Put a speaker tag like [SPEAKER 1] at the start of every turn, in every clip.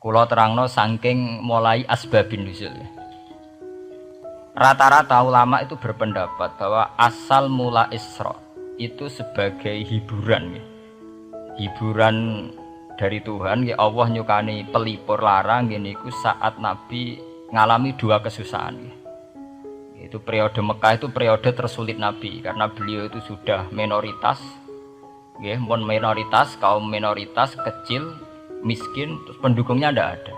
[SPEAKER 1] Kula terangno saking mulai asbabun nuzul. Rata-rata ulama itu berpendapat bahwa asal mula Isra itu sebagai hiburan ya. Hiburan dari Tuhan ya, Allah nyukani pelipur larang niku saat Nabi ngalami dua kesusahan ya. Itu periode Mekah itu periode tersulit Nabi karena beliau itu sudah minoritas ya, kaum minoritas kecil, miskin, terus pendukungnya tidak ada.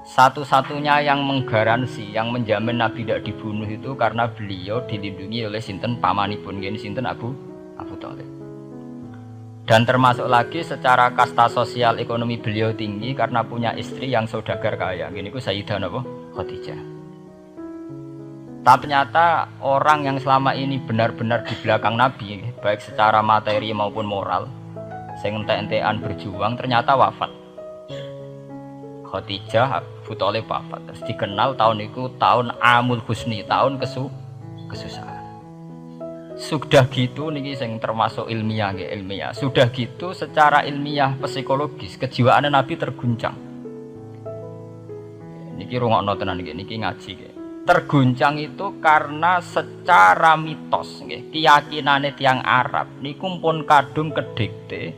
[SPEAKER 1] Satu-satunya yang menggaransi, yang menjamin Nabi tidak dibunuh itu karena beliau dilindungi oleh sinten pamanipun, ini sinten Abu Thalib. Dan termasuk lagi secara kasta sosial ekonomi beliau tinggi karena punya istri yang saudagar kaya, ini ku Sayyidah Khadijah. Tapi ternyata orang yang selama ini benar-benar di belakang Nabi, baik secara materi maupun moral, sing entek-entekan berjuang, ternyata wafat. Khadijah Abu Thalib wafat. Terus dikenal tahun itu tahun Amul Husni, tahun kesusahan. Sudah gitu niki sing termasuk ilmiah nggih, ilmiah. Sudah gitu secara ilmiah psikologis kejiwaan Nabi terguncang. Niki rungokno tenan niki ngaji nggih. Terguncang itu karena secara mitos nggih, keyakinane tiyang Arab niku pun kadung kedikte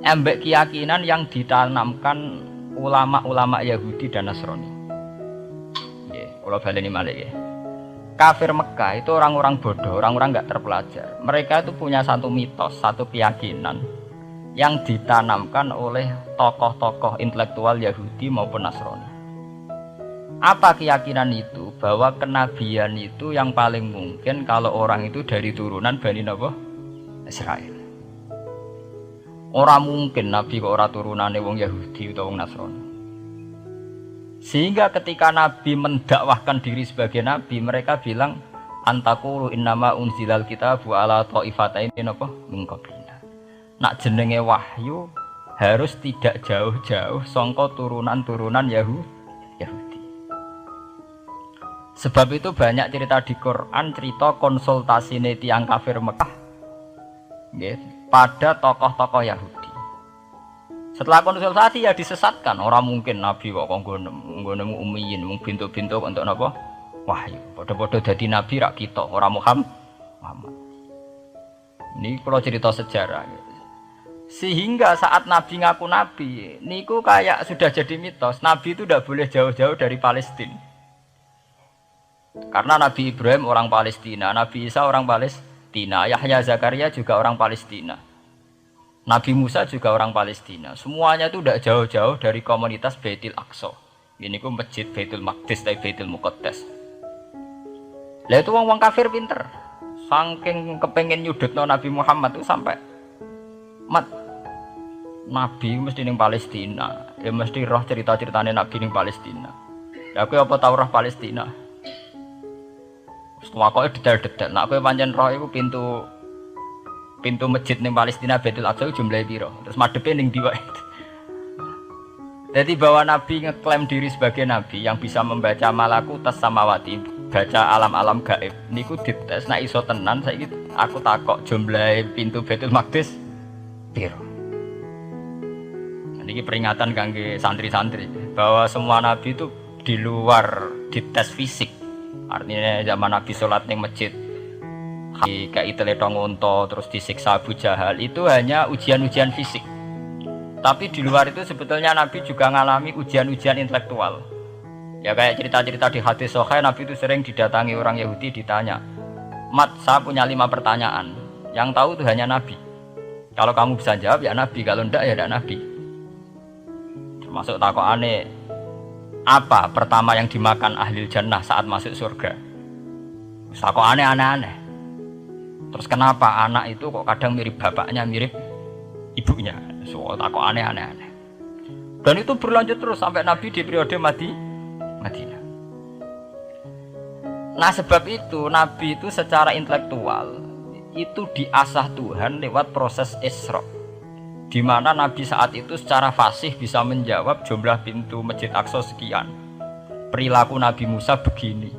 [SPEAKER 1] embek keyakinan yang ditanamkan ulama-ulama Yahudi dan Nasrani. Nggih, kula baleni malih nggih. Kafir Mekah itu orang-orang bodoh, orang-orang enggak terpelajar. Mereka itu punya satu mitos, satu keyakinan yang ditanamkan oleh tokoh-tokoh intelektual Yahudi maupun Nasrani. Apa keyakinan itu? Bahwa kenabian itu yang paling mungkin kalau orang itu dari turunan Bani Israel. Orang mungkin Nabi kok ora turunane wong Yahudi utawa wong Nasrani. Sehingga ketika Nabi mendakwahkan diri sebagai Nabi, mereka bilang antakulu innama unzilal kitabu ala ta'ifataini min qablina. Nak jenenge wahyu harus tidak jauh-jauh sangka turunan-turunan Yahudi. Sebab itu banyak cerita di Quran, cerita konsultasine tiyang kafir Mekah nggih pada tokoh-tokoh Yahudi. Setelah konsultasi ya disesatkan. Orang mungkin Nabi kok nggone ummiyin mung bintu-bintu untuk napa? Wahyu. Padha-padha dadi nabi rak kita, ora Muhammad. Ini kalau cerita sejarah. Sehingga saat Nabi ngaku Nabi, niku kayak sudah jadi mitos. Nabi itu tidak boleh jauh-jauh dari Palestina. Karena Nabi Ibrahim orang Palestina, Nabi Isa orang Palestina, Yahya Zakaria juga orang Palestina. Nabi Musa juga orang Palestina. Semuanya itu tidak jauh-jauh dari komunitas Baitul Aqsa. Ini ku masjid Baitul Maqdis atau Baitul Muqaddas. Lah itu wong kafir pinter. Saking kepengen nyudutno Nabi Muhammad itu sampai Nabi mesti ning Palestina. Ya mesti roh cerita-ceritane Nabi ning Palestina. Lah kowe apa tau roh Palestina? Semua kok detail-detail. Nek kowe pancen roh iku pintu masjid ning Palestina Baitul Aqsa jumlahe piro? Terus madhepe ning ndi wae. Jadi bahwa Nabi ngeklaim diri sebagai Nabi yang bisa membaca malakutas samawati, baca alam-alam gaib. Niku dites nek iso tenan saiki aku takok jumlahe pintu Baitul Maqdis piro. Niki peringatan kangge santri-santri bahwa semua Nabi itu di luar dites fisik. Artinya zaman Nabi sholat ning masjid kayak teletong unta terus disiksa Abu Jahal itu hanya ujian-ujian fisik. Tapi di luar itu sebetulnya Nabi juga mengalami ujian-ujian intelektual. Ya kayak cerita-cerita di hadis sahih, Nabi itu sering didatangi orang Yahudi ditanya, "Mat, saya punya 5 pertanyaan. Yang tahu itu hanya Nabi. Kalau kamu bisa jawab ya Nabi, kalau enggak ya tidak Nabi." Termasuk takokane, apa pertama yang dimakan ahli jannah saat masuk surga? Takokane aneh-aneh. Terus kenapa anak itu kok kadang mirip bapaknya, mirip ibunya? Soal takut aneh-aneh. Dan itu berlanjut terus sampai Nabi di periode Madinah. Nah sebab itu Nabi itu secara intelektual itu diasah Tuhan lewat proses Isra. Di mana Nabi saat itu secara fasih bisa menjawab jumlah pintu Masjid Aqsa sekian. Perilaku Nabi Musa begini.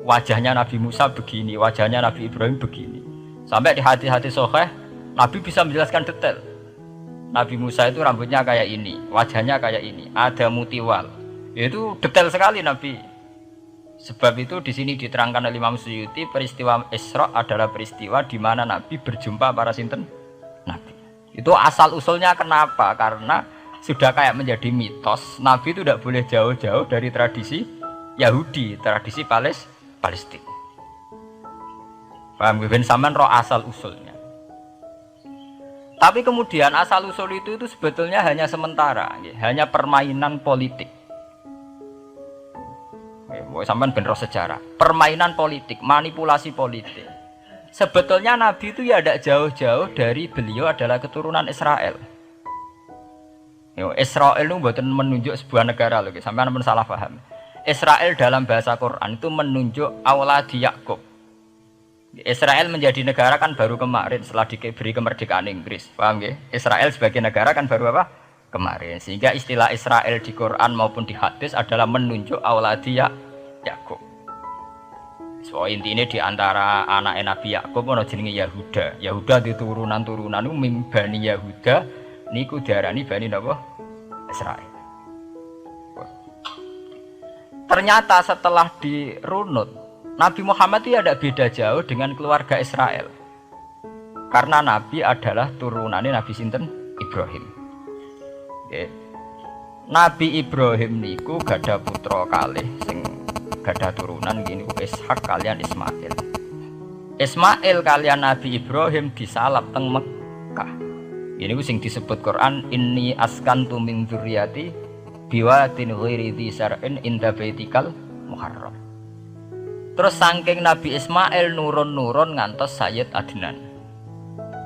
[SPEAKER 1] Wajahnya Nabi Musa begini, wajahnya Nabi Ibrahim begini. Sampai di hati-hati sahih Nabi bisa menjelaskan detail. Nabi Musa itu rambutnya kayak ini, wajahnya kayak ini, ada mutiwal. Itu detail sekali Nabi. Sebab itu di sini diterangkan oleh Imam Suyuti, peristiwa Isra adalah peristiwa di mana Nabi berjumpa para sinten Nabi. Itu asal usulnya kenapa? Karena sudah kayak menjadi mitos, Nabi itu tidak boleh jauh-jauh dari tradisi Yahudi, tradisi Palestina. Paham? Ben sampean roh asal usulnya. Tapi kemudian asal usul itu sebetulnya hanya sementara, hanya permainan politik. Sampean ben roh sejarah, permainan politik, manipulasi politik. Sebetulnya Nabi itu ya tidak jauh-jauh dari beliau adalah keturunan Israel. Israel itu bukan menunjuk sebuah negara loh, sampean pun salah paham. Israel dalam bahasa Quran itu menunjuk auladi Yakub. Israel menjadi negara kan baru kemarin setelah diberi kemerdekaan Inggris, paham ya? Israel sebagai negara kan baru apa? Kemarin. Sehingga istilah Israel di Quran maupun di hadis adalah menunjuk auladi Yakub. So intinya di antara anak Nabi Yakub ono jenenge Yahuda. Yahuda di turunan-turunan itu Bani Yahuda niku diarani Bani napa? Israel. Ternyata setelah dirunut Nabi Muhammad itu tidak beda jauh dengan keluarga Israel. Karena Nabi adalah turunannya Nabi sinten Ibrahim. Okay. Nabi Ibrahim niku gada putra kalih sing gada turunan gini Ishak kalian Ismail. Ismail kalian Nabi Ibrahim disalap teng Mekah. Ini sing disebut Quran inni askantu min dzurriyyati biwadin ghairi dzi sar'in inda baitikal muharram. Terus saking Nabi Ismail nurun-nurun ngantos Sayyid Adnan.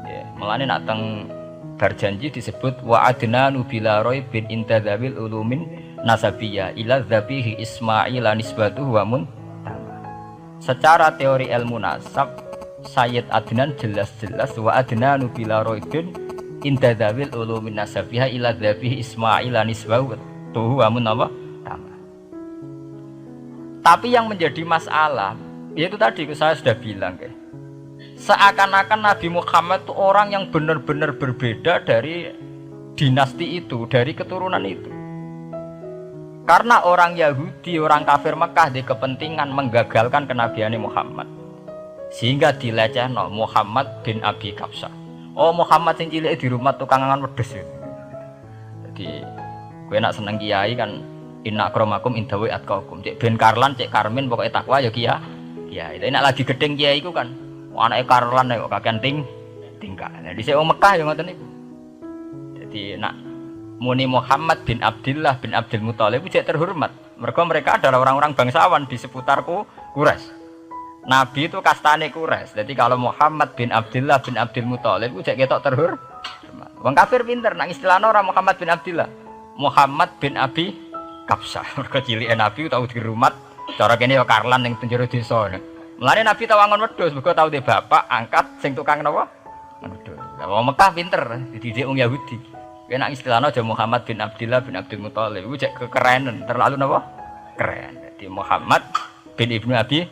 [SPEAKER 1] Ya, mulane nak teng berjanji disebut wa adnanu bila bin intadzabil ulumin nasabiyya ila dzabihi Ismail nisbatuhu wa mun. Secara teori ilmu nasab Sayyid Adnan jelas-jelas wa adnanu bila bin intadzabil ulumin nasabiyya ila dzabihi Ismail nisbatuhu wa mun apa? Tapi yang menjadi masalah, yaitu tadi saya sudah bilang, seakan-akan Nabi Muhammad itu orang yang benar-benar berbeda dari dinasti itu, dari keturunan itu. Karena orang Yahudi, orang kafir Mekah di kepentingan menggagalkan kenabian Muhammad, sehingga dilecehno Muhammad bin Abi Kabsah. Oh Muhammad sing cilik di rumah tukangan wedes. Jadi, gue nak seneng kiai kan. Inna akramakum indallahi atqakum. Cek Ben Karlan, cek Karmin pokoknya takwa ya Kia. Ya, itu nak lagi gedeng kiai iku kan. Anake Karlan kok kakean tingkah. Nah, dhisik wong Mekah ya ngoten niku. Jadi nak muni Muhammad bin Abdullah bin Abdul Muthalib cek terhormat. Mereka adalah orang-orang bangsawan di seputar Quraisy. Nabi itu kastane Quraisy. Jadi kalau Muhammad bin Abdullah bin Abdul Muthalib cek ketok terhormat. Wong kafir pinter nang istilahna ora Muhammad bin Abdullah. Muhammad bin Abi Kabsah, mereka cilik Nabi tahu dirumat, cara kene ya Karlan yang penjara desa. Mulane Nabi tahu angon wedhus, mereka tahu de bapak angkat sing tukang napa? Wedhus. Lah wong Mekah pinter, dididik wong Yahudi. Kena istilahnya aja Muhammad bin Abdullah bin Abdul Muthalib, iku cek kekerenan, terlalu napa? Keren. Jadi Muhammad bin Ibnu Abi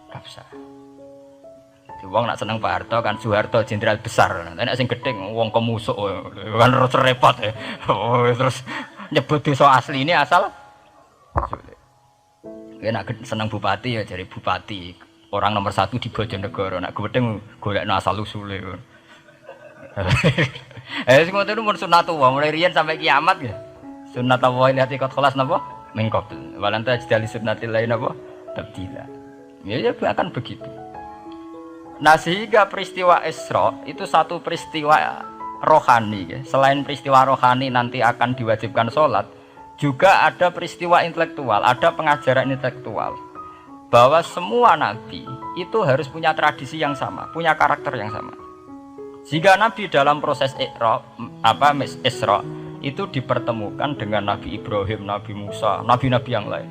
[SPEAKER 1] Kabsah. Jadi wong nak seneng Pak Harto kan Soeharto jenderal besar. Nek sing gedeng wong kemusuk kan terus repot ya. Oh, terus nyebut desa asli ini asal nak seneng bupati ya jadi bupati orang nomor 1 di Bojonegoro nak gedeng golekno asal usule sing ngoten mun sunatullah mulai riyen sampai kiamat ya sunatullah ilati qad khalas napa mengkobel walanta jadi sunnatil lain napa tabdila ya akan begitu. Nah sehingga peristiwa Isra itu satu peristiwa rohani ya. Selain peristiwa rohani nanti akan diwajibkan sholat, juga ada peristiwa intelektual, ada pengajaran intelektual bahwa semua nabi itu harus punya tradisi yang sama, punya karakter yang sama. Jika nabi dalam proses Isra itu dipertemukan dengan Nabi Ibrahim, Nabi Musa, nabi-nabi yang lain.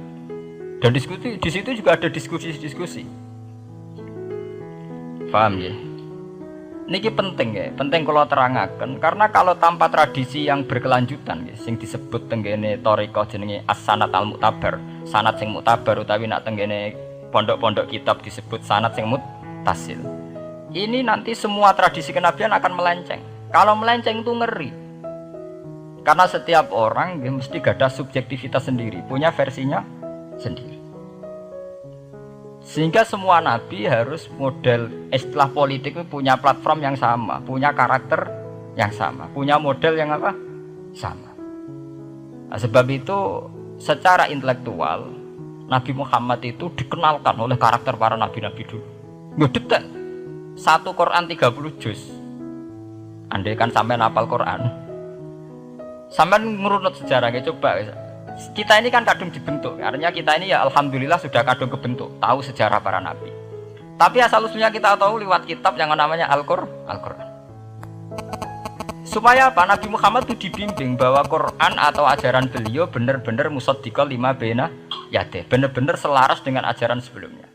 [SPEAKER 1] Dan diskusi di situ juga ada diskusi-diskusi. Paham ya? Niki penting ya, penting kalau terangaken karena kalau tanpa tradisi yang berkelanjutan ya, sing disebut tenggene thariqah jenenge as-sanad al-mu'tabar, sanad sing mu'tabar utawi nak tenggene pondok-pondok kitab disebut sanad sing muttasil. Ini nanti semua tradisi kenabian akan melenceng. Kalau melenceng itu ngeri. Karena setiap orang mesti ada subjektivitas sendiri, punya versinya sendiri. Sehingga semua nabi harus model istilah politik itu punya platform yang sama, punya karakter yang sama, punya model yang apa? Sama. Nah, sebab itu secara intelektual Nabi Muhammad itu dikenalkan oleh karakter para nabi-nabi dulu. Ngedetail. Satu Quran 30 juz. Andai kan sampai hafal Quran, sampai ngurunut sejarahnya coba. Kita ini kan kadung dibentuk, artinya kita ini ya alhamdulillah sudah kadung kebentuk, tahu sejarah para nabi. Tapi asal usulnya kita tahu lewat kitab yang namanya Al-Quran. Supaya apa? Nabi Muhammad itu dibimbing bahwa Quran atau ajaran beliau benar-benar musaddiqal lima baina yadayhi, benar-benar selaras dengan ajaran sebelumnya.